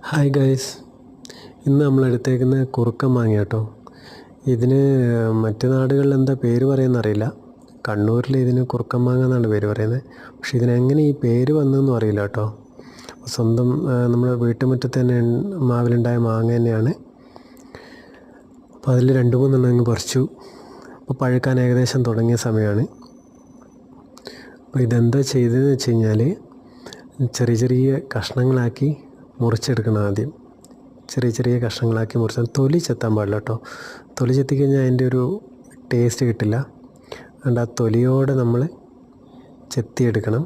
Hi guys, ഇന്ന് നമ്മൾ എടുത്തേക്കുന്ന കുറുക്കൻ മാങ്ങ കേട്ടോ. ഇതിന് മറ്റു നാടുകളിൽ എന്താ പേര് പറയുന്നറിയില്ല. കണ്ണൂരിൽ ഇതിന് കുറുക്കൻ മാങ്ങ എന്നാണ് പേര് പറയുന്നത്. പക്ഷേ ഇതിനെങ്ങനെ ഈ പേര് വന്നതെന്നും അറിയില്ല കേട്ടോ. സ്വന്തം നമ്മുടെ വീട്ടുമുറ്റത്ത് തന്നെ മാവിലുണ്ടായ മാങ്ങ തന്നെയാണ്. അപ്പോൾ അതിൽ 2-3 അങ്ങ് പറിച്ചു. അപ്പോൾ പഴുക്കാൻ ഏകദേശം തുടങ്ങിയ സമയമാണ്. അപ്പോൾ ഇതെന്താ ചെയ്തതെന്ന് വെച്ച് കഴിഞ്ഞാൽ ചെറിയ ചെറിയ കഷ്ണങ്ങളാക്കി മുറിച്ചെടുക്കണം. ആദ്യം ചെറിയ ചെറിയ കഷ്ണങ്ങളാക്കി മുറിച്ചാൽ തൊലി ചെത്താൻ പാടില്ല കേട്ടോ. തൊലി ചെത്തിക്കഴിഞ്ഞാൽ അതിൻ്റെ ഒരു ടേസ്റ്റ് കിട്ടില്ല. അതുകൊണ്ട് ആ തൊലിയോടെ നമ്മൾ ചെത്തിയെടുക്കണം.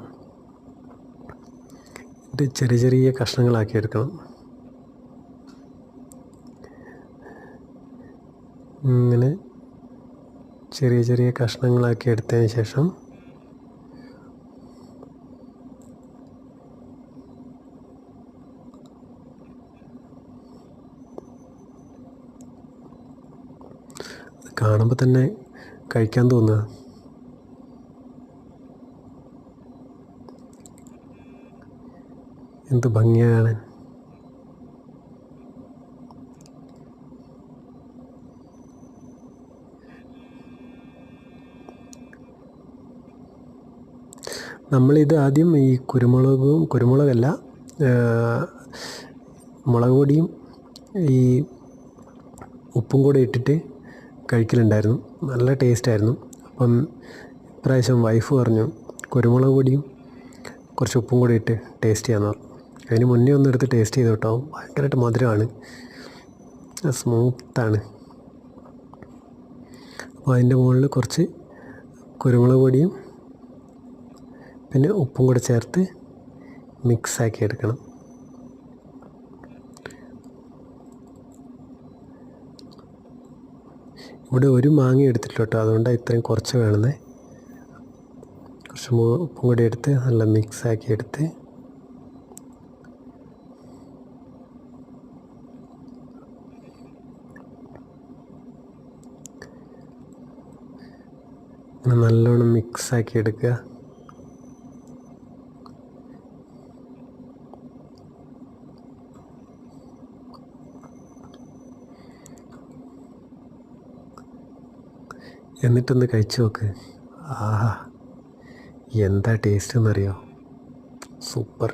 ഇത് ചെറിയ ചെറിയ കഷ്ണങ്ങളാക്കി എടുക്കണം. ഇങ്ങനെ ചെറിയ ചെറിയ കഷ്ണങ്ങളാക്കി എടുത്തതിന് ശേഷം കാണുമ്പോൾ തന്നെ കഴിക്കാൻ തോന്നുക. എന്ത് ഭംഗിയാണ്. നമ്മളിത് ആദ്യം ഈ കുരുമുളകല്ല, മുളക് പൊടിയും ഈ ഉപ്പും കൂടെ ഇട്ടിട്ട് കഴിക്കലുണ്ടായിരുന്നു. നല്ല ടേസ്റ്റായിരുന്നു. അപ്പം ഇപ്രാവശ്യം വൈഫ് പറഞ്ഞു കുരുമുളക് പൊടിയും കുറച്ച് ഉപ്പും കൂടി ഇട്ട് ടേസ്റ്റ് ചെയ്യാമെന്ന് പറഞ്ഞു. അതിന് മുന്നേ ഒന്ന് എടുത്ത് ടേസ്റ്റ് ചെയ്ത് കേട്ടോ. ഭയങ്കരമായിട്ട് മധുരമാണ്, സ്മൂത്താണ്. അപ്പോൾ അതിൻ്റെ മുകളിൽ കുറച്ച് കുരുമുളക് പൊടിയും പിന്നെ ഉപ്പും കൂടെ ചേർത്ത് മിക്സാക്കി എടുക്കണം. ഇവിടെ ഒരു മാങ്ങ എടുത്തിട്ടില്ല കേട്ടോ, അതുകൊണ്ടാണ് ഇത്രയും കുറച്ച് വേണമെന്നേ. കുറച്ച് ഉപ്പും കൂടി എടുത്ത് നല്ല മിക്സാക്കി എടുത്ത് നല്ലോണം മിക്സാക്കി എടുക്കുക. എന്നിട്ടൊന്ന് കഴിച്ചു നോക്ക്. ആഹാ, എന്താ ടേസ്റ്റ് എന്നറിയോ? സൂപ്പർ.